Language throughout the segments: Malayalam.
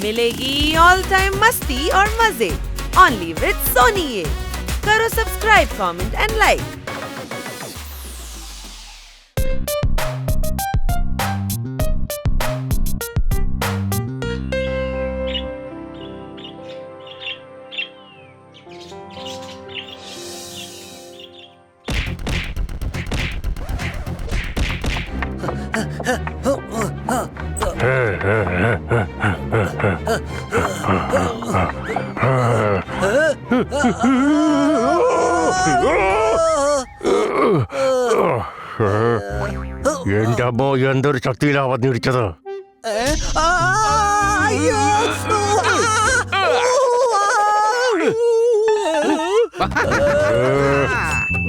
मिलेगी ऑल टाइम मस्ती और मजे ओनली विद सोनी। ये करो सब्सक्राइब, कमेंट एंड लाइक। എന്റെ അമ്മോ, എന്തൊരു ശക്തിയിലാ വന്നിരിച്ചത്.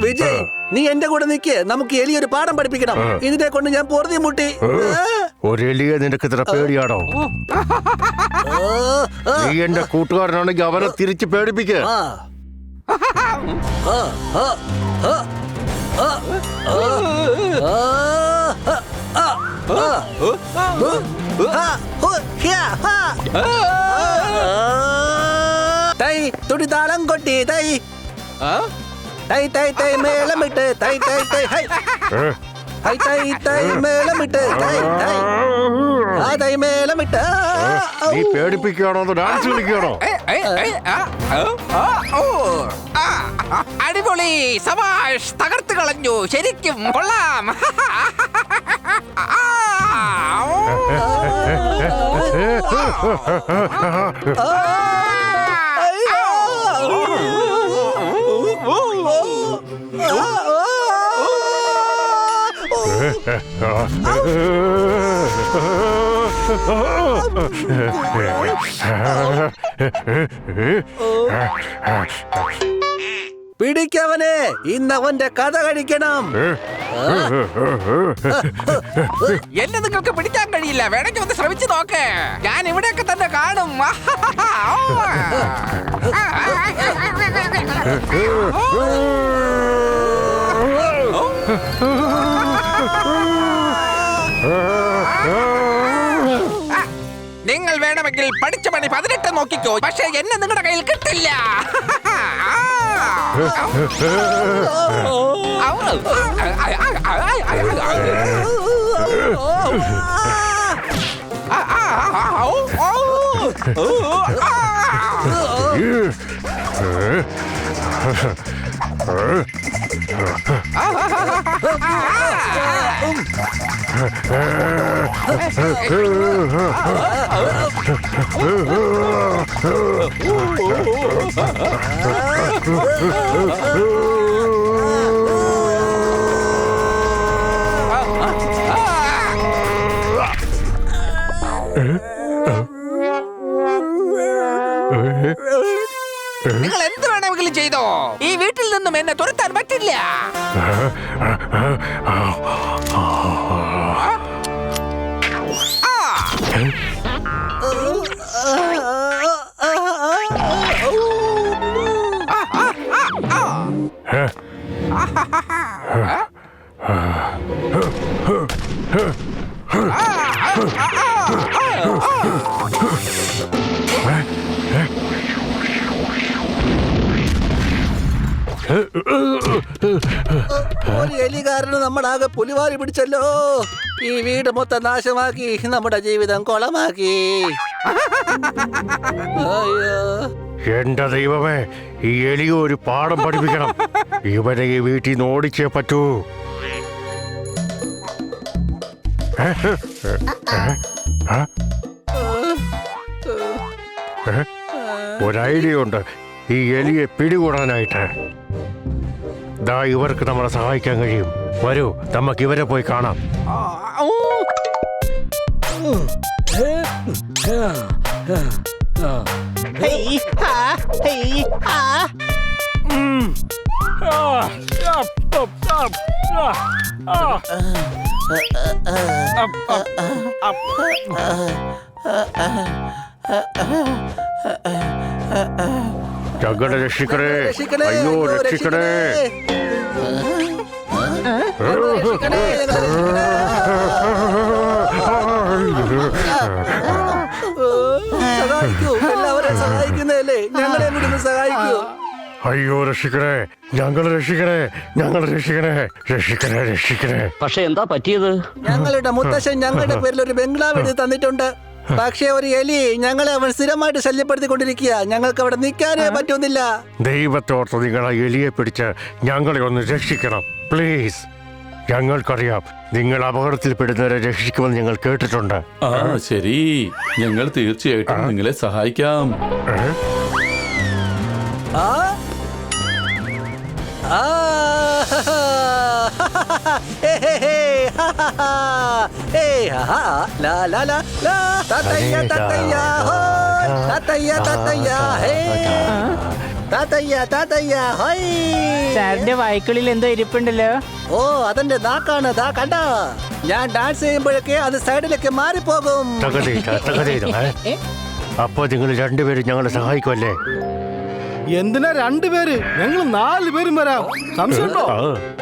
വിജയ്, നീ എന്റെ കൂടെ നിൽക്ക്. നമുക്ക് എലിയൊരു പാഠം പഠിപ്പിക്കണം. ഇതിനെ കൊണ്ട് ഞാൻ പൊറുതി മുട്ടി. ഒരു എലിയെ നിനക്ക് ഇത്ര പേടിയാണോ? നീ എന്റെ കൂട്ടുകാരനാണെങ്കിൽ അവനെ തിരിച്ച് പേടിപ്പിക്ക. തൈ തുടിതാളം കൊട്ടി തൈ തൈ തൈ തൈ മേളമിട്ട് തൈ തൈ തൈ ഹൈ ഹൈ തൈ തൈ മേളമിട്ട് തൈ തൈ ആ തൈ മേളമിട്ട്. നീ പേടിപ്പിക്കുകയാണോ ഡാൻസ് കളിക്കുകയാണോ? അടിപൊളി, സബാഷ്, തകർത്ത് കളഞ്ഞു, ശരിക്കും കൊള്ളാം. പിടിക്കവനെ, ഇന്നവന്റെ കഥ കഴിക്കണം. എന്നെ നിങ്ങൾക്ക് പിടിക്കാൻ കഴിയില്ല. വേണമെങ്കിൽ ഒന്ന് ശ്രമിച്ചു നോക്ക്. ഞാൻ ഇവിടെയൊക്കെ തന്നെ കാണും. നിങ്ങൾ വേണമെങ്കിൽ പഠിച്ച പണി 18 നോക്കിക്കോ. പക്ഷെ എന്നെ നിങ്ങളുടെ കയ്യിൽ കിട്ടില്ല. നിങ്ങൾ എന്ത് വേണമെങ്കിലും ചെയ്തോ. ഈ വീട്ടിൽ നിന്നും എന്നെ തുരത്താൻ പറ്റില്ല. ഒരു എലി കാരണം നമ്മളാകെ പുലിവാലി പിടിച്ചല്ലോ. ഈ വീട് മൊത്തം നാശമാക്കി, നമ്മുടെ ജീവിതം കൊളമാക്കി. അയ്യോ, എന്റെ ദൈവമേ, ഈ എലിയെ ഒരു പാഠം പഠിപ്പിക്കണം. ഇവനെ ഈ വീട്ടിൽ നിന്ന് ഓടിച്ചേ പറ്റൂ. ഒരു ഐഡിയ ഉണ്ട് ഈ എലിയെ പിടികൂടാനായിട്ട്. ദാ ഇവർക്ക് നമ്മളെ സഹായിക്കാൻ കഴിയും. വരൂ, നമുക്ക് ഇവരെ പോയി കാണാം. ഞങ്ങളെ രക്ഷിക്കണേ, അയ്യോ രക്ഷിക്കണേ. സഹായിക്കൂ, എല്ലാവരും സഹായിക്കുന്നതല്ലേ, ഞങ്ങളെ കൂടി ഒന്ന് സഹായിക്കൂ. അയ്യോ രക്ഷിക്കണേ, ഞങ്ങളെ രക്ഷിക്കണേ, ഞങ്ങളെ രക്ഷിക്കണേ, രക്ഷിക്കണേ, രക്ഷിക്കണേ. പക്ഷെ എന്താ പറ്റിയത്? ഞങ്ങളുടെ മുത്തശ്ശൻ ഞങ്ങളുടെ പേരിൽ ഒരു ബംഗ്ലാവ് എഴുതി തന്നിട്ടുണ്ട്. പക്ഷേ ഒരു എലി ഞങ്ങളെ അവൻ സ്ഥിരമായിട്ട് ശല്യപ്പെടുത്തിക്കൊണ്ടിരിക്കുക. ഞങ്ങൾക്ക് അവിടെ നിൽക്കാനേ പറ്റുന്നില്ല. ദൈവത്തോർത്ത് നിങ്ങൾ ആ എലിയെ പിടിച്ച് ഞങ്ങളെ ഒന്ന് രക്ഷിക്കണം പ്ലീസ്. ഞങ്ങൾക്കറിയാം നിങ്ങൾ അപകടത്തിൽപ്പെടുന്നവരെ രക്ഷിക്കുമെന്ന് ഞങ്ങൾ കേട്ടിട്ടുണ്ട്. ആ ശരി, ഞങ്ങൾ തീർച്ചയായിട്ടും നിങ്ങളെ സഹായിക്കാം. ആ? ആ, ഹേ, ഹേ, ഹേ, ഹാ, ഹാ, ഹാ. ഹേ, ഹാ, ഹാ, ലാ, ലാ, ലാ, ലാ. താത്തയ്യ, താത്തയ്യ, ഹോയ്. താത്തയ്യ, താത്തയ്യ, ഹേ. താത്തയ്യ, താത്തയ്യ, ഹോയ്. സാറിന്റെ വായ്ക്കുള്ളിൽ എന്തോ ഇരിപ്പുണ്ടല്ലോ. ഓ, അതെന്റെ നാക്കാണ്. ദാ കണ്ട, ഞാൻ ഡാൻസ് ചെയ്യുമ്പോഴൊക്കെ അത് സൈഡിലേക്ക് മാറിപ്പോകും. അപ്പൊ നിങ്ങൾ രണ്ടുപേരും ഞങ്ങളെ സഹായിക്കുമല്ലേ? എന്തിനാ രണ്ടുപേര്? ഞങ്ങൾ 4 പേരും വരാം. സംശയമുണ്ടോ?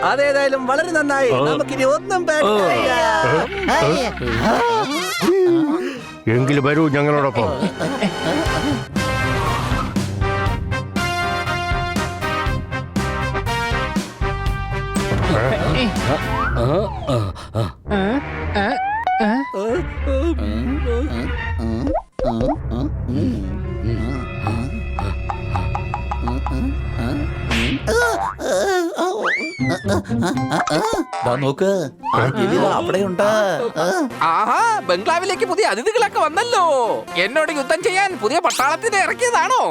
അതേതായാലും വളരെ നന്നായി. നമുക്കിനി ഒന്നും പേടിക്കാനില്ല. എങ്കിലും വരൂ ഞങ്ങളോടൊപ്പം. നോക്ക്, അവിടെയുണ്ട്. ആഹാ, ബംഗ്ലാവിലേക്ക് പുതിയ അതിഥികളൊക്കെ വന്നല്ലോ. എന്നോട് യുദ്ധം ചെയ്യാൻ പുതിയ പട്ടാളത്തിനെ ഇറക്കിയതാണോ?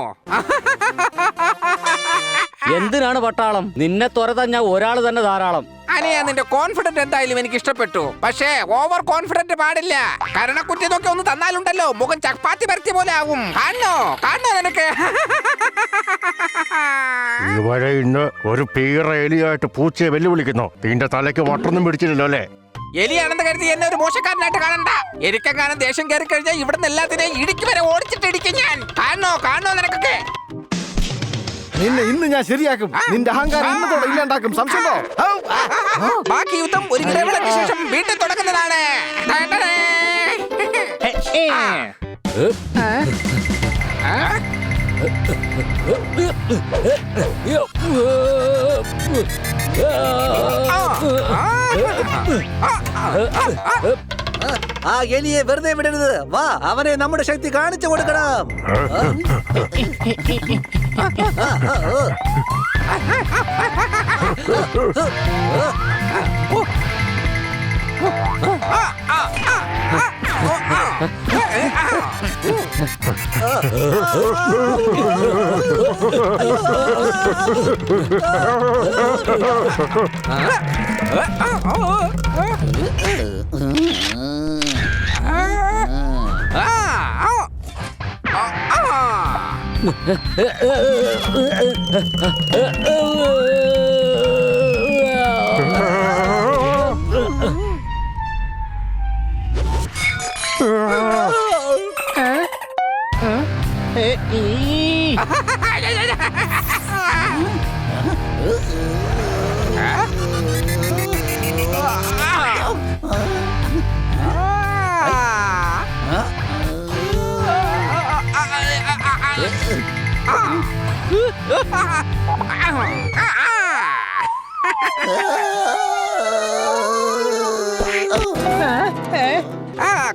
എന്തിനാണ് പട്ടാളം? നിന്നെ തുരത്താൻ ഞാൻ ഒരാൾ തന്നെ ധാരാളം. അനിയാ, നിന്റെ കോൺഫിഡന്റ് എന്തായാലും എനിക്ക് ഇഷ്ടപ്പെട്ടു. പക്ഷേ ഓവർ കോൺഫിഡന്റ് പാടില്ല. കരണക്കുറ്റി നോക്കി ഒന്ന് തന്നാലുണ്ടല്ലോ മുഖം ചപ്പാത്തി പരത്തിയ പോലെ ആവും. കാണണോ നിനക്ക്? ഇതുവരെ ഇന്ന് ഒരു പീറ എലിയായിട്ട് പൂച്ചയെ വെല്ലുവിളിക്കുന്നു. നിന്റെ തലയ്ക്ക് വട്ടൊന്നും പിടിച്ചില്ലല്ലോ അല്ലേ? എലിയാണെന്ന് കരുതി എന്നെ ഒരു മോശക്കാരനായിട്ട് കാണണ്ട. എനിക്കെങ്ങാനും ദേഷ്യം കയറി കഴിഞ്ഞാൽ ഇവിടുന്ന് എല്ലാത്തിനെയും ഇടിക്ക് വരെ ഓടിച്ചിട്ട് ഇടിക്കും ഞാൻ. കാണണോ നിനക്കൊക്കെ? നിന്നെ ഇന്ന് ഞാൻ ശരിയാക്കും. നിന്റെ അഹങ്കാരം ഇന്നത്തോടെ ഇല്ലാണ്ടാക്കും. സംശയമുണ്ടോ? ബാക്കി യുദ്ധം ഒരു ഇടവേളയ്ക്ക് ശേഷം വീട്ടിൽ തുടങ്ങുന്നതാണ്. ആ എലിയെ വെറുതെ വിടരുത്. വാ, അവനെ നമ്മുടെ ശക്തി കാണിച്ചു കൊടുക്കണം.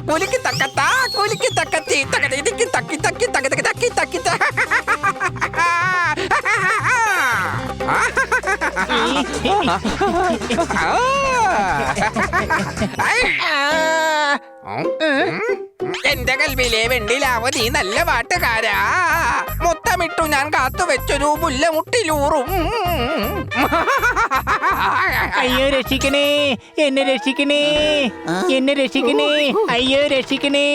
കുലിക്ക് തക്കത്താ കുലിക്ക് തക്കത്തി തക്കത്തി തക്കി തക്കി തക്കി തക്കി തക്കി തക്കി എന്റെ കൽവിലെ വെണ്ണിലാവ നീ നല്ല പാട്ടുകാരാ. മുത്തമിട്ടു ഞാൻ കാത്തു വെച്ചൊരു മുല്ല മുട്ടിലൂറും. അയ്യോ രക്ഷിക്കണേ, എന്നെ രക്ഷിക്കണേ, എന്നെ രക്ഷിക്കണേ, അയ്യോ രക്ഷിക്കണേ.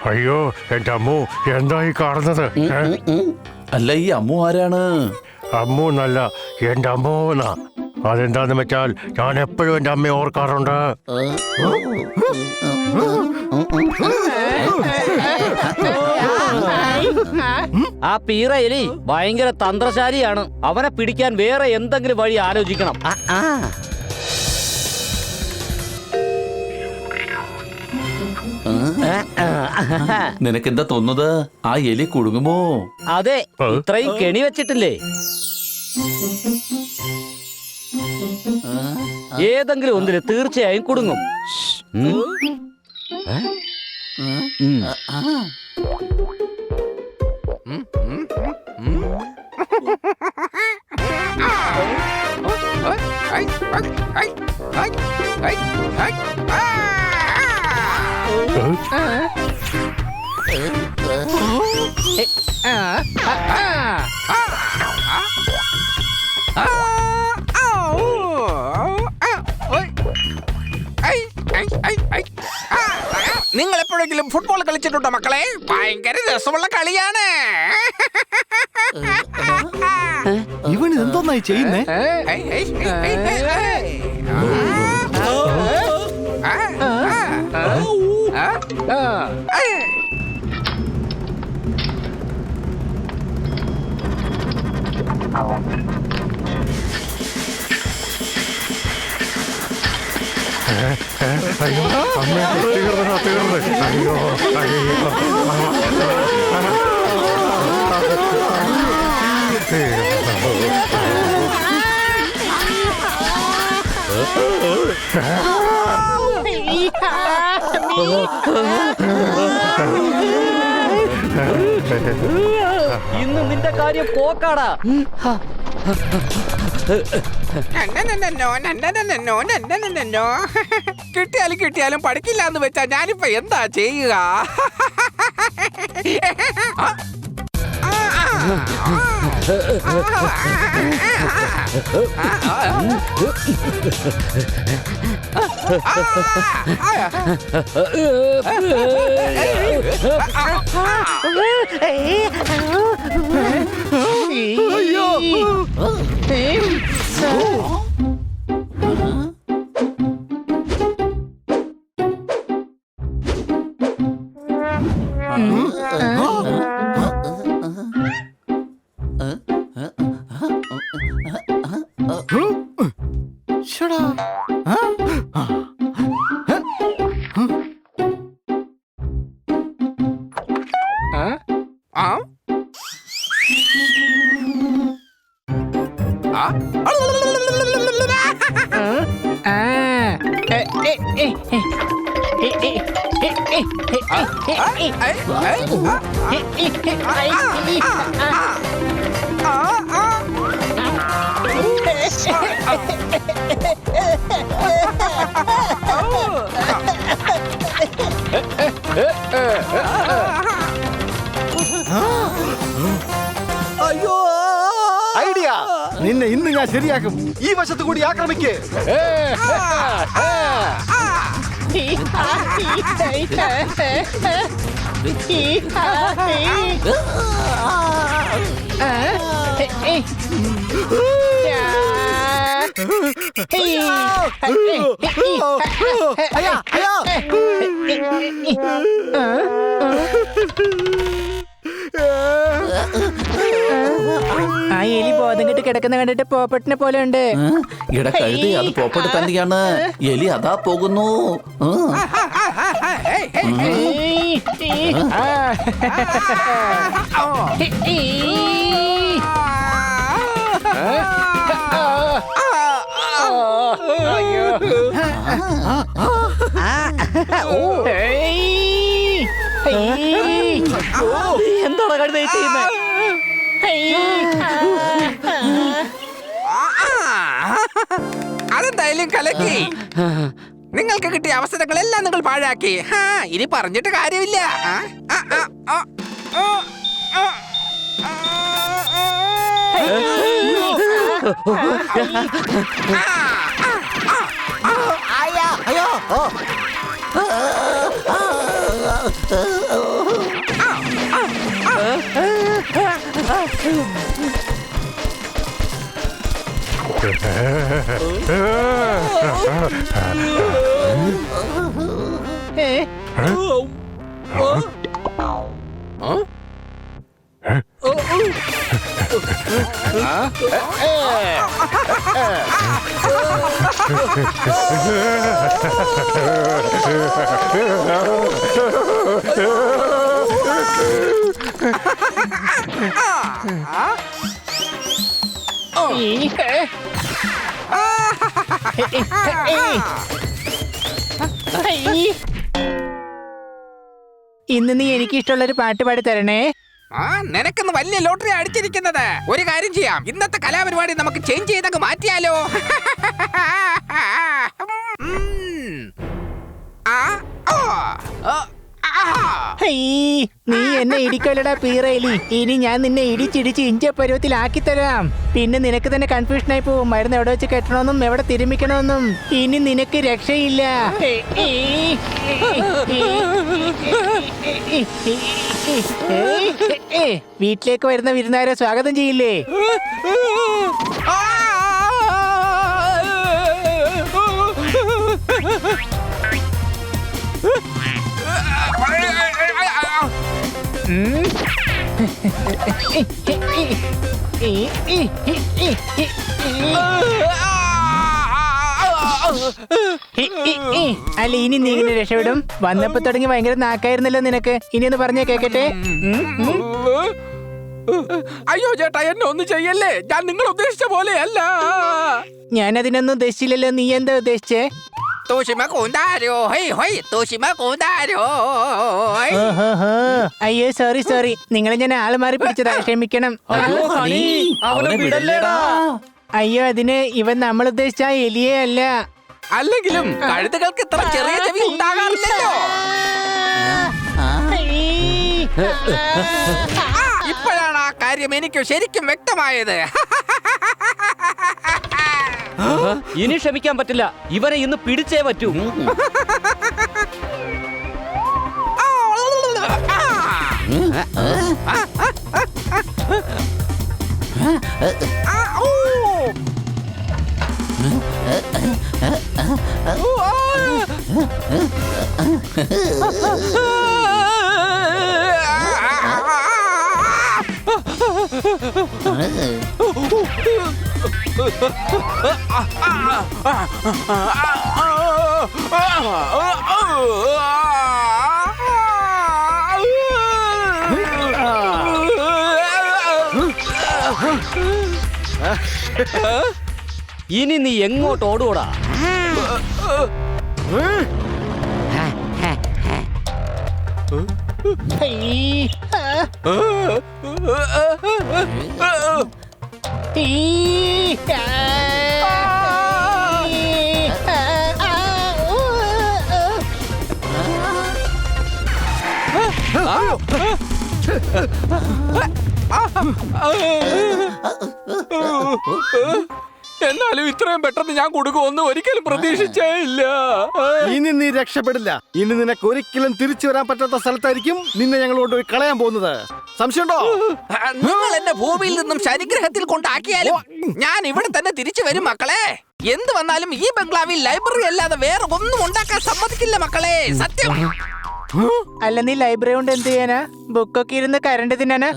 അയ്യോ എന്റെ അമ്മു, എന്തായി കാണുന്നത്? അല്ല, ഈ അമ്മു ആരാണ്? അമ്മു എന്നല്ല, എന്റെ അമ്മോന്നാ. അതെന്താന്ന് വെച്ചാൽ ഞാൻ എപ്പോഴും എൻ്റെ അമ്മയെ ഓർക്കാറുണ്ട്. ആ പീറ എലി ഭയങ്കര തന്ത്രശാലിയാണ്. അവനെ പിടിക്കാൻ വേറെ എന്തെങ്കിലും വഴി ആലോചിക്കണം. നിനക്കെന്താ തോന്നുന്നത്? ആ എലി കുടുങ്ങുമോ? അതെ, ഇത്രയും കെണി വെച്ചിട്ടില്ലേ? ഏതെങ്കിലും ഒന്നിന് തീർച്ചയായും കുടുങ്ങും. നിങ്ങൾ എപ്പോഴെങ്കിലും ഫുട്ബോൾ കളിച്ചിട്ടുണ്ടോ മക്കളെ? ഭയങ്കര രസമുള്ള കളിയാണ്. ഇവൻ എന്തോന്നായി ചെയ്യുന്നേ? അയ്യോ അമ്മ, തീർന്ന്. അയ്യോ ഇന്ന് നിന്റെ കാര്യം പോക്കാടാ. കിട്ടിയാലും പഠിക്കില്ല എന്ന് വെച്ചാ ഞാനിപ്പോ എന്താ ചെയ്യുക? അയ്യോ ഐഡിയ, നിന്നെ ഇന്ന് ഞാൻ ശരിയാക്കും. ഈ വശത്ത് കൂടി ആക്രമിക്കേ. ആ എലി ബോധം കെട്ട് കിടക്കുന്ന കണ്ടിട്ട് പോപ്പട്ടിനെ പോലെ ഉണ്ട്. ഇട കഴുതി, അത് പോപ്പട്ട് തന്നെയാണ്. എലി അതാ പോകുന്നു. എന്താണ് കഴുത ചെയ്യുന്നത്? അതെന്തായാലും കലക്കി. നിങ്ങൾക്ക് കിട്ടിയ അവസരങ്ങളെല്ലാം നിങ്ങൾ പാഴാക്കി. ഇനി പറഞ്ഞിട്ട് കാര്യമില്ല. ഇന്ന് നീ എനിക്ക് ഇഷ്ടമുള്ളൊരു പാട്ട് പാടി തരണേ. നിനക്കൊന്ന് വലിയ ലോട്ടറി അടിച്ചിരിക്കുന്നത്. ഒരു കാര്യം ചെയ്യാം, ഇന്നത്തെ കലാപരിപാടി നമുക്ക് ചേഞ്ച് ചെയ്തങ്ങ് മാറ്റിയാലോ? നീ എന്നെ ഇടിക്കൊല്ലടാ പീറയിലി. ഇനി ഞാൻ നിന്നെ ഇടിച്ചിടിച്ച് ഇഞ്ച പരുവത്തിലാക്കി തരാം. പിന്നെ നിനക്ക് തന്നെ കൺഫ്യൂഷൻ ആയി പോവും, മരുന്ന് എവിടെ വെച്ച് കെട്ടണമെന്നും എവിടെ തിരുമിക്കണമെന്നും. ഇനി നിനക്ക് രക്ഷയില്ല. വീട്ടിലേക്ക് വരുന്ന വിരുന്നുകാരെ സ്വാഗതം ചെയ്യില്ലേ? അല്ല, ഇനി നീ ഇങ്ങനെ രക്ഷപ്പെടും? വന്നപ്പോ തുടങ്ങി ഭയങ്കര നാക്കായിരുന്നല്ലോ നിനക്ക്. ഇനി ഒന്ന് പറഞ്ഞേ കേക്കട്ടെ. അയ്യോ ചേട്ടാ, എന്നെ ഒന്നും ചെയ്യല്ലേ. ഞാൻ നിങ്ങൾ ഉദ്ദേശിച്ച പോലെയല്ല. ഞാൻ അതിനൊന്നും ഉദ്ദേശിച്ചില്ലല്ലോ. നീ എന്താ ഉദ്ദേശിച്ചേ? അയ്യോ സോറി സോറി, നിങ്ങളെ ഞാൻ ആള് മാറി പിടിച്ചതാ, ക്ഷമിക്കണം. അയ്യോ അതിന് ഇവൻ നമ്മൾ ഉദ്ദേശിച്ച എലിയെ അല്ല. അല്ലെങ്കിലും കഴുതുകൾക്ക് ഇത്ര ചെറിയ ചെവി ഉണ്ടാകാറില്ലല്ലോ. ഇപ്പോഴാണ് ആ കാര്യം എനിക്ക് ശരിക്കും വ്യക്തമായത്. ഇനി ക്ഷമിക്കാൻ പറ്റില്ല. ഇവനെ ഇന്ന് പിടിച്ചേ പറ്റൂ. ഇനി നീ എങ്ങോട്ട് ഓടൂടാ? എന്നാലും ഇത്രയും പെട്ടെന്ന് ഞാൻ കൊടുക്കുമെന്ന് ഒരിക്കലും പ്രതീക്ഷിച്ചേ ഇല്ല. ഇനി നീ രക്ഷപ്പെടില്ല. ഇനി നിനക്ക് ഒരിക്കലും തിരിച്ചു വരാൻ പറ്റാത്ത സ്ഥലത്തായിരിക്കും നിന്നെ ഞങ്ങൾ കൊണ്ടുപോയി കളയാൻ പോകുന്നത്. സംശയമുണ്ടോ? നിങ്ങൾ എന്നെ ഭൂമിയിൽ നിന്നും ശനിഗ്രഹത്തിൽ കൊണ്ടാക്കിയാലും ഞാൻ ഇവിടെ തന്നെ തിരിച്ചു വരും മക്കളെ. എന്ത് വന്നാലും ഈ ബംഗ്ലാവിൽ ലൈബ്രറി അല്ലാതെ വേറെ ഒന്നും ഉണ്ടാക്കാൻ സമ്മതിക്കില്ല മക്കളെ, സത്യം. അല്ല, നീ ലൈബ്രറി കൊണ്ട് എന്ത് ചെയ്യാനാ? ബുക്കൊക്കെ ഇരുന്ന് കരണ്ട് തിന്നാനാ?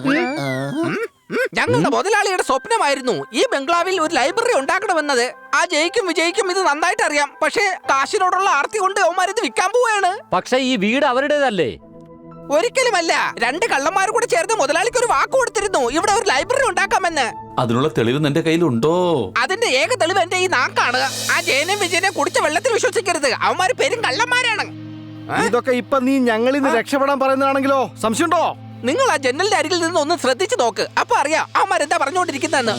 ഞങ്ങളുടെ മുതലാളിയുടെ സ്വപ്നമായിരുന്നു ഈ ബംഗ്ലാവിൽ ഒരു ലൈബ്രറി ഉണ്ടാക്കണമെന്നത്. ആ ജയിക്കും വിജയിക്കും ഇത് നന്നായിട്ട് അറിയാം. പക്ഷേ കാശിനോടുള്ള ആർത്തി കൊണ്ട് അവന്മാരിത് വിൽക്കാൻ പോവുകയാണ്. പക്ഷെ ഈ വീട് അവരുടേതല്ലേ? ഒരിക്കലുമല്ല. 2 കള്ളന്മാർ കൂടെ ചേർന്ന് മുതലാളിക്ക് ഒരു വാക്ക് കൊടുത്തിരുന്നു, ഇവിടെ ഒരു ലൈബ്രറി ഉണ്ടാക്കാമെന്ന്. അതിനുള്ള തെളിവ് എന്റെ കയ്യിലുണ്ടോ? അതിന്റെ ഏക തെളിവ് എന്റെ ഈ നാക്കാണ്. ആ ജയനും വിജയനെ കുടിച്ച വെള്ളത്തിൽ വിശ്വസിക്കരുത്. അവന്മാര് പെരും കള്ളന്മാരാണ്. ഇതൊക്കെ ഇപ്പൊ നീ ഞങ്ങളിൽ നിന്ന് രക്ഷപ്പെടാൻ പറയുന്നതാണെങ്കിലോ? സംശയമുണ്ടോ? നിങ്ങൾ ആ ജനലിന്റെ അരികിൽ നിന്ന് ഒന്ന് ശ്രദ്ധിച്ചു നോക്ക്, അപ്പൊ അറിയാം അവന്മാരെന്താ പറഞ്ഞുകൊണ്ടിരിക്കുന്നെന്ന്.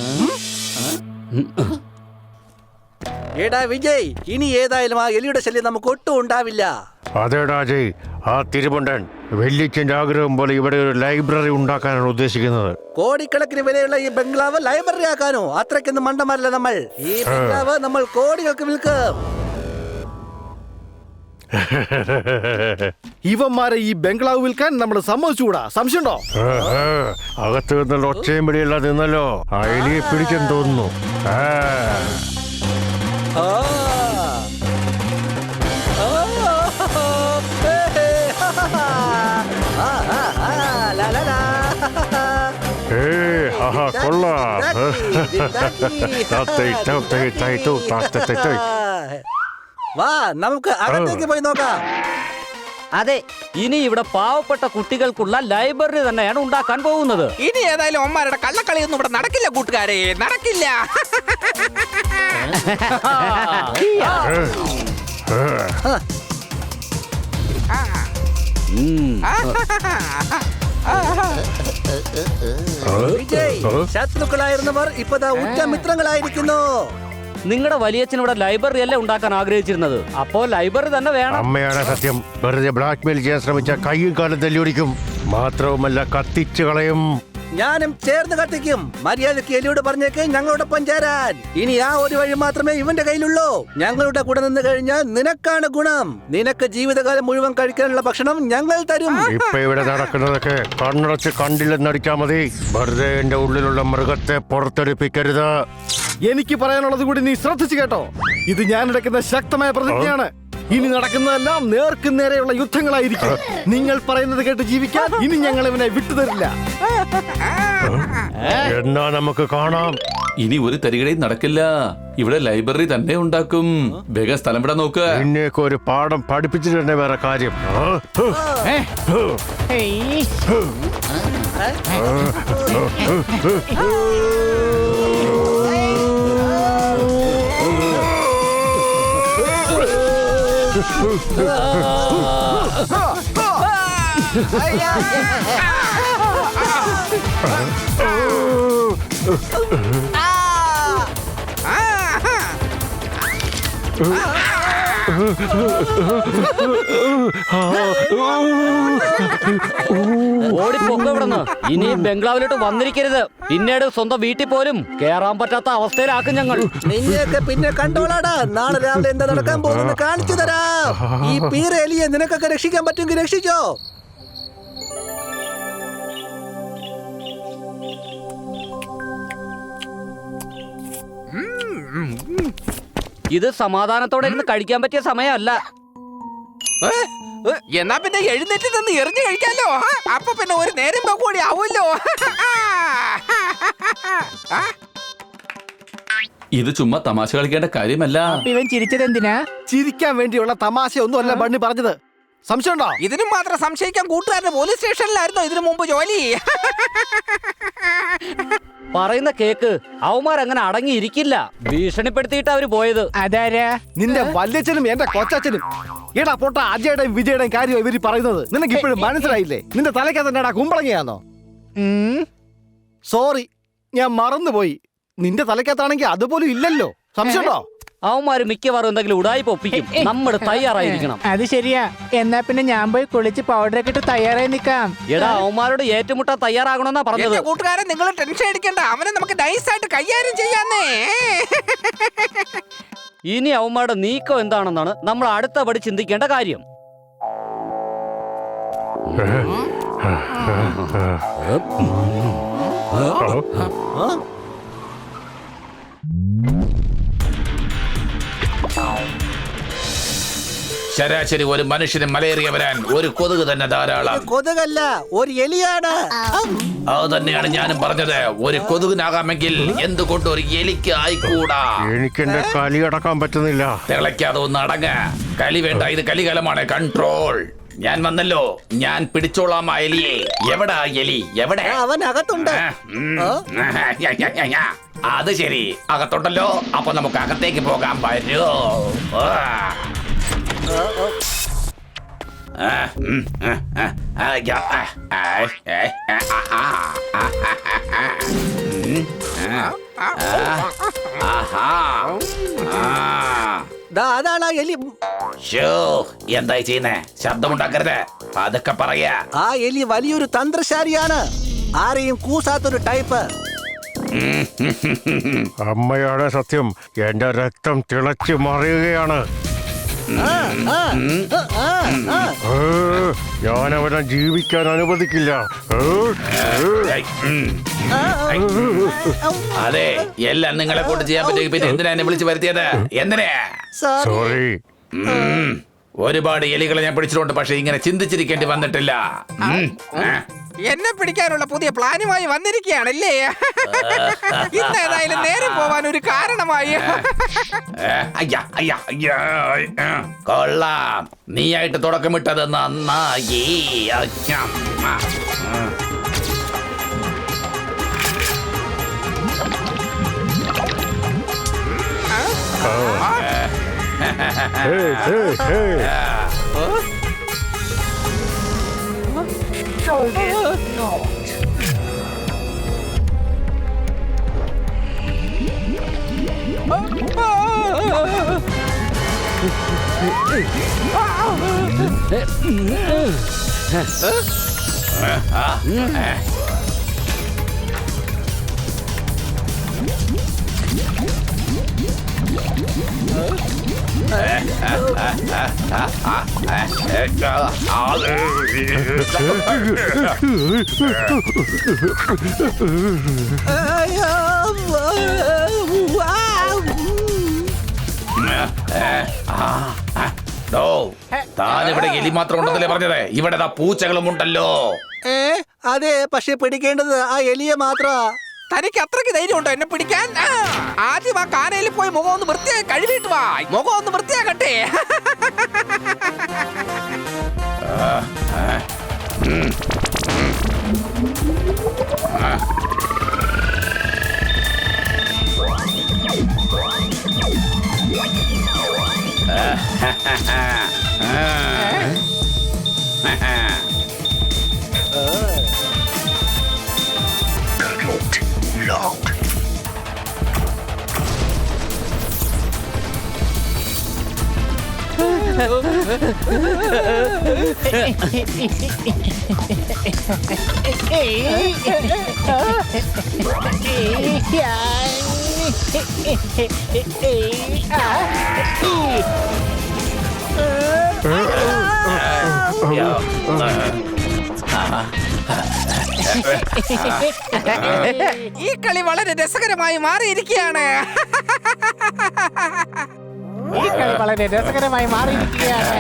എടാ വിജയ്, ഇനി ഏതായാലും ആ എലിയുടെ ശല്യം നമുക്ക് ഒട്ടും ഉണ്ടാവില്ല. അതേടാ ജയ്, ആ തിരുമണ്ടൻ വല്യച്ഛന്റെ ആഗ്രഹം പോലെ ഇവിടെ ഒരു ലൈബ്രറി ഉണ്ടാക്കാനാണ് ഉദ്ദേശിക്കുന്നത്. കോടിക്കണക്കിന് വിലയുള്ള ഈ ബംഗ്ലാവ് ലൈബ്രറി ആക്കാനോ? അത്രയ്ക്കൊന്നും മണ്ടന്മാരല്ല നമ്മൾ. ഈ ബംഗ്ലാവ് നമ്മൾ കോടികൾക്ക് വിൽക്കും. ഇവന്മാരെ ഈ ബംഗ്ലാവ് വിൽക്കാൻ നമ്മൾ സമ്മതിച്ചുകൂടാ. സംശയമുണ്ടോ? അകത്ത് നിന്നുള്ള ഒച്ചയും പിടിയല്ല നിന്നല്ലോ. ആ എലിയെ പിടിച്ചെന്ന് തോന്നുന്നു. ആ. ആ, ഹേ, ഹേ, ഹാ, ഹാ, ഹാ. ആ, ആ, ആ, ലാ, ലാ, ലാ. ഹാ കൊള്ളാം വാ നമുക്ക് അകത്തേക്ക് പോയി നോക്കാം. അതെ, ഇനി ഇവിടെ പാവപ്പെട്ട കുട്ടികൾക്കുള്ള ലൈബ്രറി തന്നെയാണ് ഉണ്ടാക്കാൻ പോകുന്നത്. ഇനി ഏതായാലും അമ്മമാരുടെ കള്ളക്കളിയൊന്നും ഇവിടെ നടക്കില്ല കൂട്ടുകാരെ, നടക്കില്ല. വിജയ്, ശത്രുക്കളായിരുന്നവർ ഇപ്പതാ ഉറ്റ മിത്രങ്ങളായിരിക്കുന്നു. നിങ്ങളുടെ വലിയച്ഛൻ ഇവിടെ ലൈബ്രറി അല്ലേ ഉണ്ടാക്കാൻ ആഗ്രഹിച്ചിരുന്നത്, അപ്പോ ലൈബ്രറി തന്നെ വേണം. അമ്മയാണ് സത്യം. വെറുതെ ബ്ലാക്ക്മെയിൽ ചെയ്യാൻ ശ്രമിച്ച കൈയും കാലം തല്ലിയൊടിക്കും. മാത്രവുമല്ല കത്തിച്ചു കളയും. ഞാനും ചേർന്ന് കത്തിക്കും. മര്യാദക്ക് എലിയോട് പറഞ്ഞേക്ക് ഞങ്ങളോടൊപ്പം ചേരാൻ. ഇനി ആ ഒരു വഴി മാത്രമേ ഇവന്റെ കയ്യിലുള്ളൂ. ഞങ്ങളുടെ കൂടെ നിന്ന് കഴിഞ്ഞാൽ നിനക്കാണ് ഗുണം. നിനക്ക് ജീവിതകാലം മുഴുവൻ കഴിക്കാനുള്ള ഭക്ഷണം ഞങ്ങൾ തരും. ഇപ്പൊ ഇവിടെ നടക്കുന്നതൊക്കെ കണ്ണടച്ച് കണ്ടില്ലെന്നടിച്ചാ മതി. വെറുതെ എന്റെ ഉള്ളിലുള്ള മൃഗത്തെ പുറത്തെടുപ്പിക്കരുത്. എനിക്ക് പറയാനുള്ളത് കൂടി നീ ശ്രദ്ധിച്ചു കേട്ടോ. ഇത് ഞാൻ എടുക്കുന്ന ശക്തമായ പ്രതിജ്ഞയാണ്. ഇനി നടക്കുന്നതെല്ലാം നേർക്ക് നേരെയുള്ള യുദ്ധങ്ങളായിരിക്കും. നിങ്ങൾ പറയുന്നത് കേട്ട് ജീവിക്കാൻ ഇനി ഞങ്ങൾ ഇവനെ വിട്ടുതരില്ല. എന്നാ നമുക്ക് കാണാം. ഇനി ഒരു തരികടയും നടക്കില്ല. ഇവിടെ ലൈബ്രറി തന്നെ ഉണ്ടാക്കും. വേഗം സ്ഥലം വിടാൻ നോക്ക്. നിന്നെയൊക്കെ ഒരു പാഠം പഠിപ്പിച്ചിട്ട് തന്നെ വേറെ കാര്യം. ഏയ്. ഓടിപ്പോക്ക ഇവിടുന്ന്. ഇനി ബംഗ്ലാവിലോട്ട് വന്നിരിക്കരുത്. പിന്നീട് സ്വന്തം വീട്ടിൽ പോലും കേറാൻ പറ്റാത്ത അവസ്ഥയിലാക്കും ഞങ്ങൾ. നിന്നെയൊക്കെ പിന്നെ കണ്ടോളാടാ. നാളെ രാവിലെ എന്താ നടക്കാൻ പോകുന്നത് കാണിച്ചു തരാം. ഈ പീറ എലിയെ നിനക്കൊക്കെ രക്ഷിക്കാൻ പറ്റുമെങ്കിൽ രക്ഷിച്ചോ. ഇത് സമാധാനത്തോടെ ഇരുന്ന് കഴിക്കാൻ പറ്റിയ സമയമല്ല. എന്നാ പിന്നെ എഴുന്നേറ്റ് നിന്ന് എറിഞ്ഞു കഴിക്കാലോ. അപ്പൊ പിന്നെ ഒരു നേരം കൂടി ആവുമല്ലോ. ഇത് ചുമ്മാ തമാശ കളിക്കേണ്ട കാര്യമല്ല. അപ്പൊ ഇവൻ ചിരിച്ചത് എന്തിനാ? ചിരിക്കാൻ വേണ്ടിയുള്ള തമാശ ഒന്നും അല്ല ബണ്ണി പറഞ്ഞത്. സംശയമുണ്ടോ? ഇതിനും മാത്രം സംശയിക്കാൻ കൂട്ടുകാരന്റെ പോലീസ് സ്റ്റേഷനിലായിരുന്നോ ഇതിനു മുമ്പ് ജോലി? പറയുന്ന കേക്ക്. അവന്മാർ അങ്ങനെ അടങ്ങിയിരിക്കില്ല. ഭീഷണിപ്പെടുത്തിയിട്ട് അവര് പോയത്. അതാരാ? നിന്റെ വല്യച്ഛനും എന്റെ കൊച്ചച്ഛനും. എടാ പൊട്ട അജയുടെയും വിജയുടെയും കാര്യം ഇവര് പറയുന്നത് നിനക്ക് ഇപ്പോഴും മനസ്സിലായില്ലേ? നിന്റെ തലയ്ക്കകത്ത് തന്നെടാ കുമ്പളങ്ങിയാന്നോ? സോറി, ഞാൻ മറന്നുപോയി. നിന്റെ തലയ്ക്കകത്താണെങ്കിൽ അതുപോലും ഇല്ലല്ലോ. സംശയമുണ്ടോ? അവന്മാര് മിക്കവാറും എന്തെങ്കിലും ഉടായി പൊപ്പിക്കും. നമ്മൾ തയ്യാറായിരിക്കണം. അത് ശരിയാ. എന്നാ പിന്നെ ഞാൻ പോയി കുളിച്ച് പൗഡറൊക്കെ ഇട്ട് തയ്യാറായി നിക്കാം. എടാ, അവന്മാരോട് ഏറ്റുമുട്ടാൻ തയ്യാറാകണമെന്നാ പറഞ്ഞത്. എന്റെ കൂട്ടുകാരൻ, നിങ്ങൾ ടെൻഷൻ അടിക്കണ്ട. അവനെ നമുക്ക് നൈസായിട്ട് കൈകാര്യം ചെയ്യാന്നേ. ഇനി അവന്മാരുടെ നീക്കം എന്താണെന്നാണ് നമ്മൾ അടുത്ത പടി ചിന്തിക്കേണ്ട കാര്യം. ശരാശരി ഒരു മനുഷ്യന് മലേറിയ വരാൻ ഒരു കൊതുക് തന്നെ ധാരാളം. കൊതുകല്ല, ഒരു എലിയാണ്. അത് തന്നെയാണ് ഞാനും പറഞ്ഞത്. ഒരു കൊതുകിനാകാമെങ്കിൽ എന്തുകൊണ്ട് ഒരു എലിക്ക് ആയിക്കൂടാ? എനിക്കെന്റെ കലി അടക്കാൻ പറ്റുന്നില്ല. തിളയ്ക്കാതെ ഒന്ന് അടങ്ങ. കലി വേണ്ട, ഇത് കലികാലമാണ്. കൺട്രോൾ. ഞാൻ വന്നല്ലോ, ഞാൻ പിടിച്ചോളാം ആ എലിയെ. എവിടാ എലി? എവിടെ? അവൻ അകത്തുണ്ട്. അത് ശരി, അകത്തുണ്ടല്ലോ. അപ്പൊ നമുക്ക് അകത്തേക്ക് പോകാൻ പറ്റോ? അതാണ് ആ എലി. എന്തായി ചെയ്യുന്നേ? ശബ്ദമുണ്ടാക്കരുത്, അതൊക്കെ പറയാ. ആ എലി വലിയൊരു തന്ത്രശാലിയാണ്. ആരെയും കൂസാത്തൊരു ടൈപ്പ്. അമ്മയാണ് സത്യം. എന്റെ രക്തം തിളച്ചു മറിയുകയാണ്. ഞാൻ അവനെ ജീവിക്കാൻ അനുവദിക്കില്ല. ഏയ്, അതെ, എല്ലാം നിങ്ങളെ കൊണ്ട് ചെയ്യാൻ പറ്റുമെങ്കിൽ പിന്നെ എന്തിനാ എന്നെ വിളിച്ച് വരുത്തിയത്? എന്തിനാ? സോറി. ഒരുപാട് എലികളെ ഞാൻ പിടിച്ചിട്ടുണ്ട്, പക്ഷെ ഇങ്ങനെ ചിന്തിച്ചിരിക്കേണ്ടി വന്നിട്ടില്ല. എന്നെ പിടിക്കാനുള്ള പുതിയ പ്ലാനുമായി വന്നിരിക്കുകയാണല്ലേ? ഇന്നേതായാലും നേരെ പോവാൻ ഒരു കാരണമായി. അയ്യാ അയ്യാ അയ്യാ. കൊള്ളാം, നീയായിട്ട് തുടക്കമിട്ടത് നന്നായി. താനിവിടെ എലി മാത്രം ഉണ്ടെന്നല്ലേ പറഞ്ഞത്? ഇവിടെ പൂച്ചകളും ഉണ്ടല്ലോ. അതെ, പക്ഷെ പിടിക്കേണ്ടത് ആ എലിയെ മാത്രമാ. തനിക്ക് അത്രയ്ക്ക് ധൈര്യം ഉണ്ടോ എന്നെ പിടിക്കാൻ? ആദ്യം ആ കാനയിൽ പോയി മുഖം ഒന്ന് വൃത്തിയായി കഴുകിയിട്ട് വാ. മുഖം ഒന്ന് വൃത്തിയാക്കട്ടെ. ഈ കളി വളരെ രസകരമായി മാറിയിരിക്കുകയാണ്. ഈ കളി വളരെ രസകരമായി മാറിയിരിക്കുകയാണ്.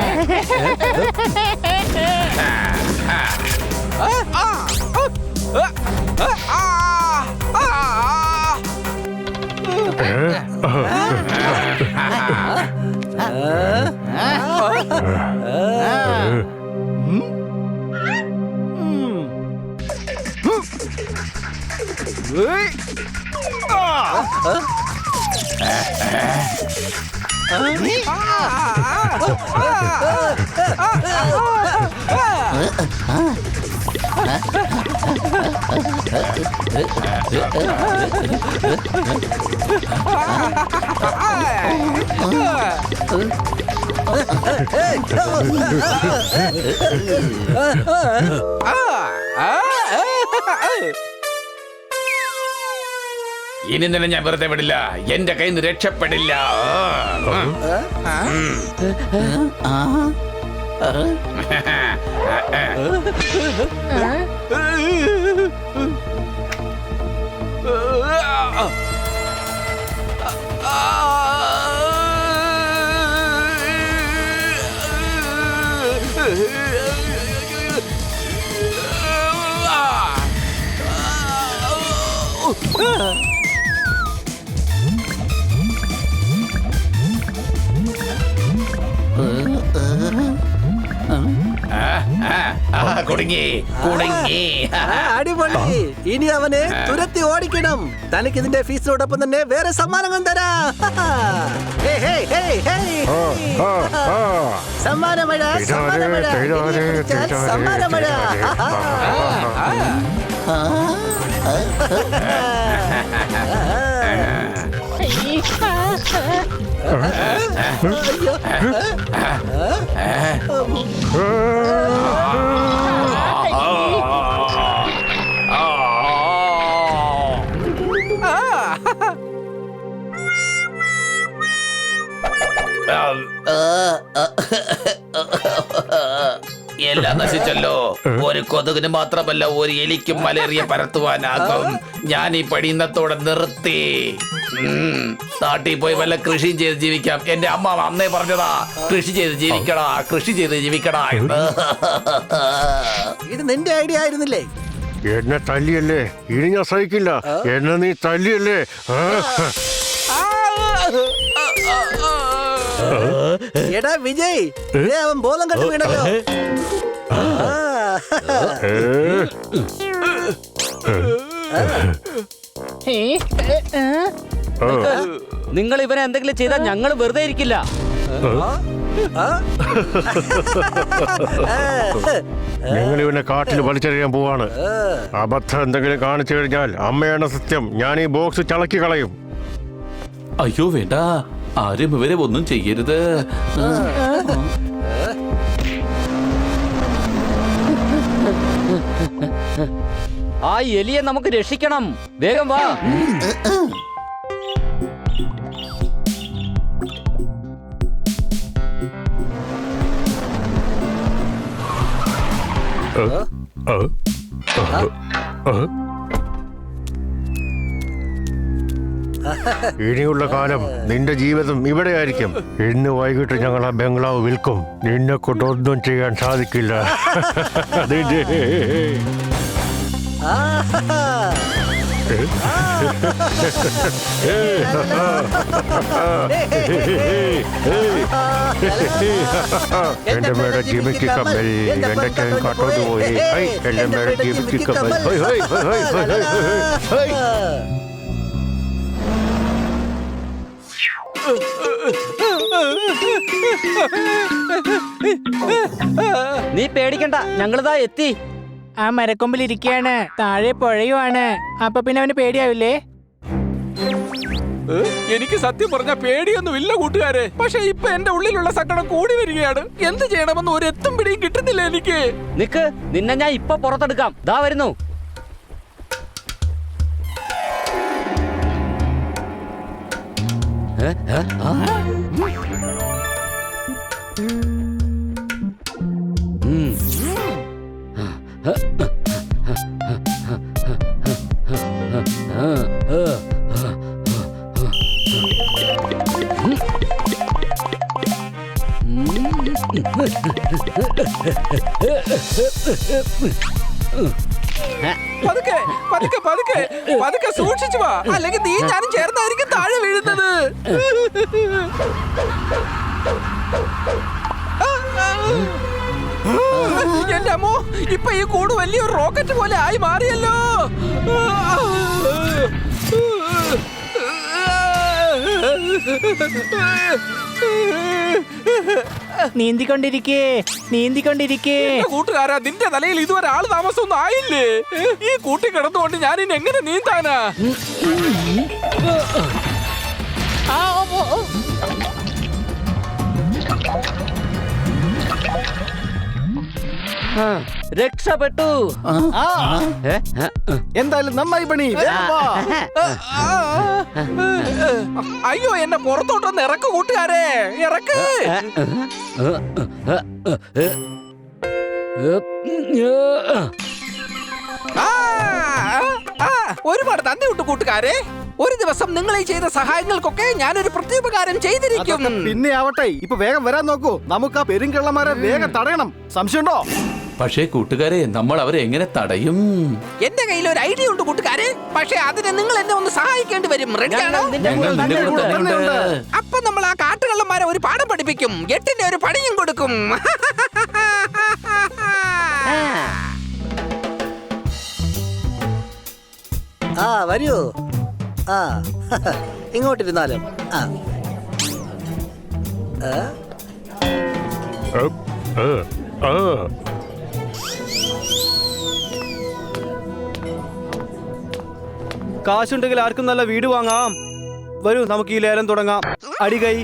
ഇനി തന്നെ ഞാൻ വെറുതെ വിടില്ല. എന്റെ കയ്യിൽ നിന്ന് രക്ഷപ്പെടില്ല. കുടുങ്ങി കുടുങ്ങി. അടിപൊളി. ഇനി അവനെ തുരത്തി ഓടിക്കണം. തനിക്ക് ഇതിന്റെ ഫീസിനോടൊപ്പം തന്നെ വേറെ സമ്മാനങ്ങൾ തരാം. സമ്മാനമഴ, സമ്മാനമഴ, സമ്മാനമഴ. എല്ലാം നശിച്ചല്ലോ. ഒരു കൊതുകിന് മാത്രമല്ല ഒരു എലിക്കും മലേറിയ പരത്തുവാനാകും. ഞാൻ ഈ പണി ഇന്നത്തോടെ നിർത്തി. നാട്ടിൽ പോയി വല്ല കൃഷിയും ചെയ്ത് ജീവിക്കാം. എന്റെ അമ്മ അന്നേ പറഞ്ഞതാ, കൃഷി ചെയ്ത് ജീവിക്കടാ, കൃഷി ചെയ്ത് ജീവിക്കടാ എന്ന്. ഇത് നിന്റെ ഐഡിയ ആയിരുന്നില്ലേ? എന്നെ തല്ലിയല്ലേ, ഇനി ഞാൻ സഹിക്കില്ല. എന്നെ നീ തല്ലിയല്ലേ. എടാ വിജയ്, ദേ അവൻ ബോധം കെട്ട് വീണല്ലോ. നിങ്ങൾ ഇവനെ എന്തെങ്കിലും ചെയ്താൽ ഞങ്ങൾ വെറുതെ ഇരിക്കില്ല. നിങ്ങൾ ഇവനെ കാട്ടിൽ വലിച്ചെറിയാൻ പോവാണ്. അബദ്ധം എന്തെങ്കിലും കാണിച്ചു കഴിഞ്ഞാൽ അമ്മയാണ് സത്യം, ഞാൻ ഈ ബോക്സ് ചളക്കി കളയും. അയ്യോ വേണ്ട, ആരും ഇവരെ ഒന്നും ചെയ്യരുത്. ആ എലിയെ നമുക്ക് രക്ഷിക്കണം. വേഗം വാ. ഇനിയുള്ള കാലം നിന്റെ ജീവിതം ഇവിടെയായിരിക്കും. ഇന്ന് വൈകിട്ട് ഞങ്ങൾ ആ ബംഗ്ലാവ് വിൽക്കും. നിന്നെ കൊണ്ടൊന്നും ചെയ്യാൻ സാധിക്കില്ല. എന്റെ മേടെ ജിമിക്ക് കമ്മൽ, എന്റെ ചെയിൻ കാട്ടോട്ട് പോയി. എന്റെ മേടെ ജിമിക്ക് കമ്മൽ. നീ പേടിക്കണ്ട, ഞങ്ങളിതാ എത്തി. ആ മരക്കൊമ്പിൽ ഇരിക്കുകയാണ്, താഴെ പുഴയുമാണ്. അപ്പൊ പിന്നെ അവന് പേടിയാവില്ലേ? എനിക്ക് സത്യം പറഞ്ഞ പേടിയൊന്നും ഇല്ല കൂട്ടുകാരെ. പക്ഷെ ഇപ്പൊ എന്റെ ഉള്ളിലുള്ള സങ്കടം കൂടി വരികയാണ്. എന്ത് ചെയ്യണമെന്ന് ഒരു എത്തും പിടിയും കിട്ടുന്നില്ല എനിക്ക്. നിക്ക്, നിന്നെ ഞാൻ ഇപ്പൊ പുറത്തെടുക്കാം. ദാ വരുന്നു. പതുക്കെ പതുക്കെ പതുക്കെ പതുക്കെ സൂക്ഷിച്ചു വാ, അല്ലെങ്കിൽ നീ ഞാനും ചേർന്നായിരിക്കും താഴെ വീഴുന്നത്. എന്റെ അമ്മോ, ഇപ്പൊ ഈ കൂട് വലിയൊരു റോക്കറ്റ് പോലെ ആയി മാറിയല്ലോ. നീന്തിക്കൊണ്ടിരിക്കേ, നീന്തിക്കൊണ്ടിരിക്കേ. കൂട്ടുകാരാ, നിന്റെ തലയിൽ ഇതുവരെ ആള് താമസമൊന്നും ആയില്ലേ? ഈ കൂട്ടി കിടന്നുകൊണ്ട് ഞാൻ ഇനി എങ്ങനെ നീന്താനാ? രക്ഷപ്പെട്ടു. എന്തായാലും നന്നായി പണി. അയ്യോ, എന്നെ പുറത്തോട്ടൊന്ന് ഇറക്ക് കൂട്ടുകാരെ, ഇറക്ക്. ഒരുപാട് നന്ദി വിട്ടു കൂട്ടുകാരെ. ഒരു ദിവസം നിങ്ങൾ ഈ ചെയ്ത സഹായങ്ങൾക്കൊക്കെ ഞാനൊരു പ്രത്യുപകാരം ചെയ്തിരിക്കും. പിന്നെ ആവട്ടെ, ഇപ്പൊ വേഗം വരാൻ നോക്കൂ. നമുക്ക് ആ പെരുങ്കള്ളന്മാരെ വേഗം തടയണം. സംശയമുണ്ടോ? പക്ഷേ കൂട്ടുകാരെ, നമ്മൾ അവരെ എങ്ങനെ തടയും? എന്റെ കയ്യിൽ ഒരു ഐഡിയ ഉണ്ട് കൂട്ടുകാരെ. പക്ഷേ അതിന് നിങ്ങൾ എന്നെ ഒന്ന് സഹായിക്കേണ്ടി വരും. റെഡിയാണോ? ഞങ്ങൾ നിന്റെ കൂടെ തന്നെയുണ്ട്. അപ്പൊ നമ്മൾ ആ കാട്ടുകള്ളന്മാരെ ഒരു പാഠം പഠിപ്പിക്കും. 8ന്റെ ഒരു പണിയും കൊടുക്കും. ആ വരൂ. ആ ഇങ്ങോട്ടിരുന്നാലും. കാശുണ്ടെങ്കിൽ ആർക്കും നല്ല വീട് വാങ്ങാം. വരൂ, നമുക്ക് ഈ ലേലം തുടങ്ങാം. അടികൈ.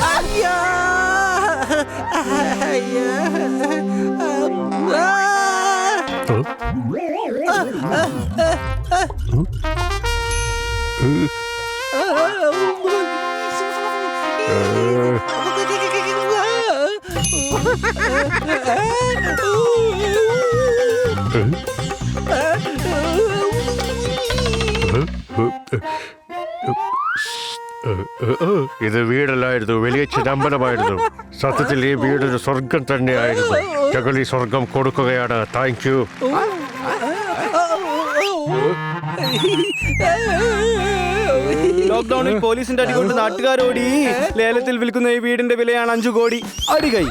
അയ്യോ അയ്യോ ഇത് വീടല്ലായിരുന്നു, വലിയ ചിദംബരമായിരുന്നു. സത്യത്തിൽ ഈ വീടൊരു സ്വർഗം തന്നെയായിരുന്നു. ഞങ്ങൾ ഈ സ്വർഗം കൊടുക്കുകയാണ്. Thank you. ലോക്ക്ഡൌണിൽ പോലീസിന്റെ അടി കൊണ്ട് നാട്ടുകാരോടി. ലേലത്തിൽ വിൽക്കുന്ന ഈ വീടിന്റെ വിലയാണ് 5 കോടി. അടികൈ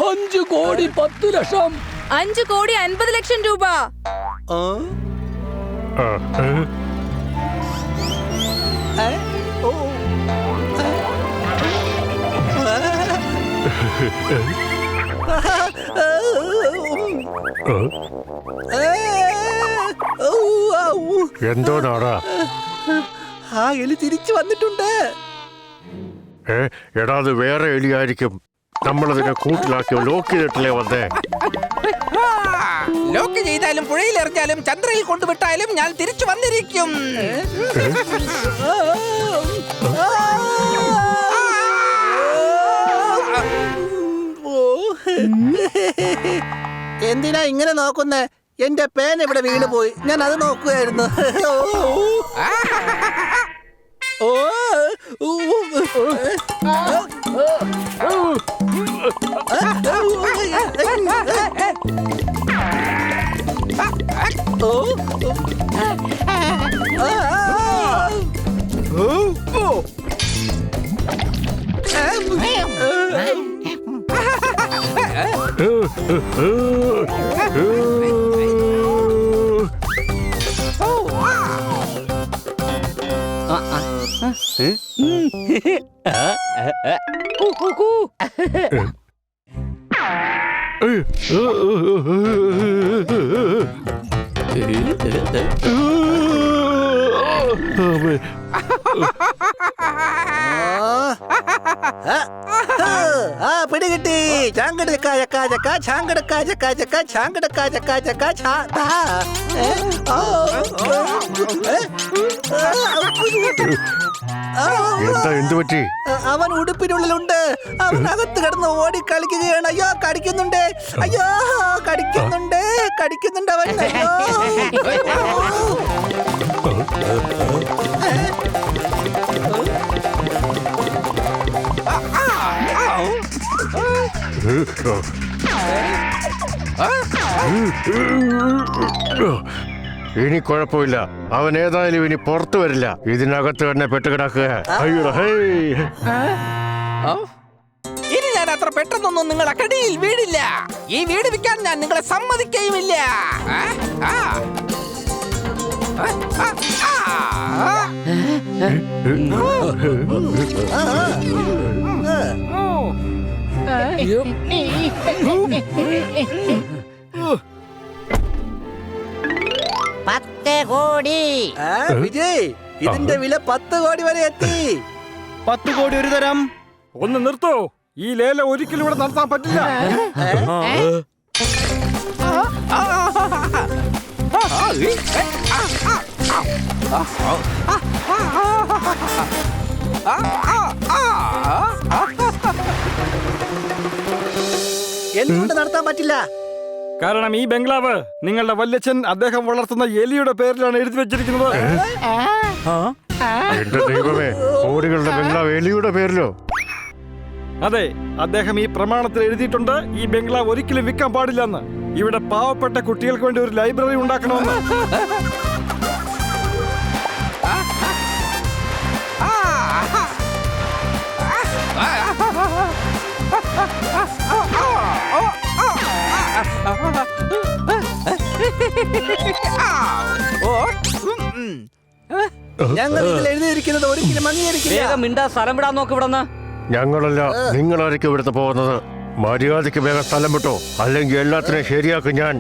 5 കോടി 10 ലക്ഷം. 5 കോടി 50 ലക്ഷം രൂപ. എന്തോ നാടാ? ആ എലി തിരിച്ചു വന്നിട്ടുണ്ട്. എടാ, അത് വേറെ എലിയായിരിക്കും. നമ്മളതിനെ കൂട്ടിലാക്കി ലോക്ക് ചെയ്തിട്ടില്ലേ വന്നേ? ലോക്ക് ചെയ്താലും പുഴയിൽ എറിഞ്ഞാലും ചന്ദ്രയിൽ കൊണ്ടുവിട്ടാലും ഞാൻ തിരിച്ചു വന്നിരിക്കും. എന്തിനാ ഇങ്ങനെ നോക്കുന്നേ? എന്റെ പേൻ ഇവിടെ വീണ് പോയി. ഞാൻ അത് നോക്കുകയായിരുന്നു. പിടികിട്ടി. ചാങ്കടക്ക ചക്ക ചക്ക ചാങ്കടക്ക ചക്ക ചക്ക ചാങ്കടക്ക ചക്ക ചക്ക ചാ. എന്താ, എന്തു പറ്റി? അവൻ ഉടുപ്പിനുള്ളിലുണ്ട്. അവൻ അകത്ത് കിടന്ന് ഓടി കളിക്കുകയാണ്. അയ്യോ, കടിക്കുന്നുണ്ട്. അയ്യോ, കടിക്കുന്നുണ്ട്. കടിക്കുന്നുണ്ട് അവൻ. അയ്യോ. ഇനി കുഴപ്പമില്ല. അവൻ ഏതായാലും ഇനി പുറത്തു വരില്ല. ഇതിനകത്ത് തന്നെ പെട്ടുകിടക്കുക. അയ്യോ, ഇനി ഞാൻ അത്ര പെട്ടെന്നൊന്നും നിങ്ങളെ കടിയിൽ വീടില്ല. ഈ വീട് വിൽക്കാൻ ഞാൻ നിങ്ങളെ സമ്മതിക്കുകയുമില്ല. വിജയ്, ഇതിന്റെ വില 10 കോടി വരെ എത്തി. 10 കോടി ഒരു തരം. ഒന്ന് നിർത്തോ. ഈ ലേലം ഒരിക്കലും ഇവിടെ നടത്താൻ പറ്റില്ല. എന്തുകൊണ്ട് നടത്താൻ പറ്റില്ല? കാരണം ഈ ബംഗ്ലാവ് നിങ്ങളുടെ വല്യച്ഛൻ അദ്ദേഹം വളർത്തുന്ന എലിയുടെ പേരിലാണ് എഴുതി വെച്ചിരിക്കുന്നത്. എന്റെ ദൈവമേ, കോടികളുടെ ബംഗ്ലാവ് എലിയുടെ പേരിലോ? അതെ, അദ്ദേഹം ഈ പ്രമാണത്തിൽ എഴുതിയിട്ടുണ്ട് ഈ ബംഗ്ലാവ് ഒരിക്കലും വിൽക്കാൻ പാടില്ലെന്ന്. ഇവിടെ പാവപ്പെട്ട കുട്ടികൾക്ക് വേണ്ടി ഒരു ലൈബ്രറി ഉണ്ടാക്കണമെന്ന്. ഞങ്ങൾ ഇതിൽ എഴുതിയിരിക്കുന്നത് ഒരിക്കലും അംഗീകരിക്കില്ല. വേഗം മിണ്ടാ, സ്ഥലം വിടാൻ നോക്ക് ഇവിടെന്ന്. ഞങ്ങളല്ല, നിങ്ങളായിരിക്കും ഇവിടുത്തെ പോകുന്നത്. മര്യാദയ്ക്ക് വേഗം സ്ഥലം വിട്ടോ, അല്ലെങ്കിൽ എല്ലാത്തിനെയും ശരിയാക്കും ഞാൻ.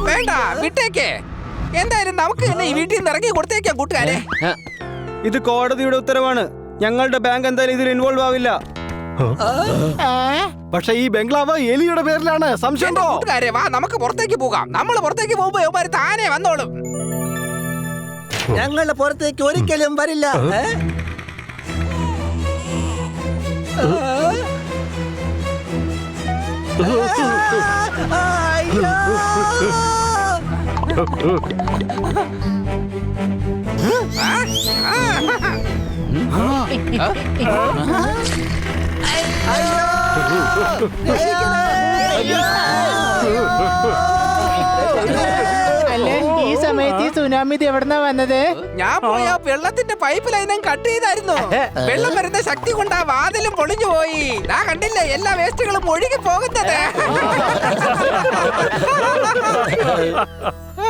വേണ്ട വിട്ടേക്കേ. എന്തായാലും നമുക്ക് തന്നെ ഈ വീട്ടിൽ നിന്ന് ഇറക്കി കൊടുത്തേക്കാം കൂട്ടുകാരെ. ഇത് കോടതിയുടെ ഉത്തരവാണ്. ഞങ്ങളുടെ ബാങ്ക് എന്തായാലും ഇതിൽ ഇൻവോൾവ് ആവില്ല. പക്ഷെ ഈ ബംഗ്ലാവ് എലിയുടെ പേരിലാണ്. സംശയം എന്റെ കൂട്ടുകാരെ വാ, നമുക്ക് പുറത്തേക്ക് പോകാം. നമ്മൾ പുറത്തേക്ക് പോകുമ്പോ ഇവന്മാര് താനെ വന്നോളും. ഞങ്ങളുടെ പുറത്തേക്ക് ഒരിക്കലും വരില്ല. അല്ലേ ഈ സമയത്ത് ഈ സുനാമി ഇത് എവിടുന്നാ വന്നത്? ഞാൻ പോയ വെള്ളത്തിന്റെ പൈപ്പ് ലൈനും കട്ട് ചെയ്തായിരുന്നു. വെള്ളം വരുന്ന ശക്തി കൊണ്ട് ആ വാതിലും പൊളിഞ്ഞു പോയി. ഞാൻ കണ്ടില്ല എല്ലാ വേസ്റ്റുകളും ഒഴുകി പോകുന്നത്.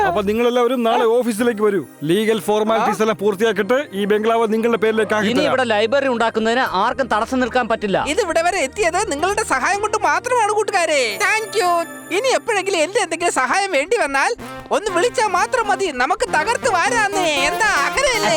അപ്പൊ നിങ്ങളെല്ലാവരും നാളെ ഓഫീസിലേക്ക് വരൂ. ലീഗൽ ഫോർമാലിറ്റീസ് എല്ലാം പൂർത്തിയാക്കിട്ട് ഈ ബംഗ്ലാവ് നിങ്ങളുടെ പേരിലേക്ക് ഇനി ഇവിടെ ലൈബ്രറി ഉണ്ടാക്കുന്നതിന് ആർക്കും തടസ്സം നിൽക്കാൻ പറ്റില്ല. ഇത് ഇവിടെ വരെ എത്തിയത് നിങ്ങളുടെ സഹായം കൊണ്ട് മാത്രമാണ് കൂട്ടുകാരെ. Thank you. ഇനി എപ്പോഴെങ്കിലും എന്റെ എന്തെങ്കിലും സഹായം വേണ്ടി വന്നാൽ ഒന്ന് വിളിച്ചാൽ മാത്രം മതി. നമുക്ക് തകർത്ത് വാരാന്നേ. എന്താ അങ്ങനെയല്ലേ?